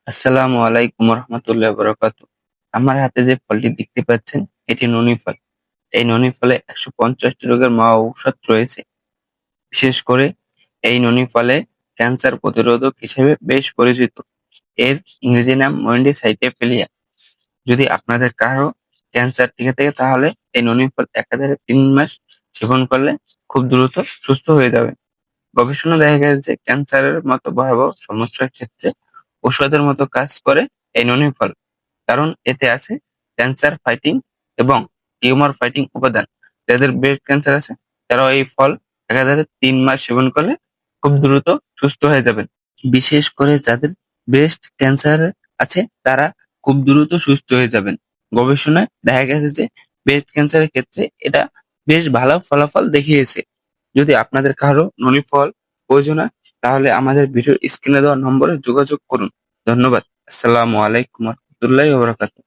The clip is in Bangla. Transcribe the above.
আসসালামু আলাইকুম রহমতুল্লাহ বরকাত। আমার হাতে যে ফলটি দেখতে পাচ্ছেন এটি ননি ফল। এই ননি ফলে 150টি রোগের মহা ঔষধ রয়েছে। বিশেষ করে এই ননি ফলে ক্যান্সার প্রতিরোধক হিসেবে বেশ পরিচিত। এর ইংরেজি নাম মন্ডি সাইটোপেনিয়া। যদি আপনাদের কারো ক্যান্সার থেকে থাকে তাহলে এই ননি ফল একাধারে 3 মাস সেবন করলে খুব দ্রুত সুস্থ হয়ে যাবে। গবেষণা দেখা গেছে যে ক্যান্সারের মতো ভয়াবহ সমস্যার ক্ষেত্রে ঔষধের মতো কাজ করে এই ননি ফল। কারণ এতে আছে ক্যান্সার ফাইটিং এবং টিউমার ফাইটিং উপাদান। যাদের ব্রেস্ট ক্যান্সার আছে তারাও এই ফল একাধারে 3 মাস সেবন করলে খুব দ্রুত সুস্থ হয়ে যাবেন। বিশেষ করে যাদের ব্রেস্ট ক্যান্সার আছে তারা খুব দ্রুত সুস্থ হয়ে যাবেন। গবেষণায় দেখা গেছে যে ব্রেস্ট ক্যান্সারের ক্ষেত্রে এটা বেশ ভালো ফলাফল দেখিয়েছে। যদি আপনাদের কারো ননি ফল প্রয়োজন হয় তাহলে আমাদের ভিডিওর স্ক্রিনে দেওয়া নম্বরে যোগাযোগ করুন। ধন্যবাদ। আসসালামু আলাইকুম রহমতুল্লাহি ওয়া বারাকাতুহু।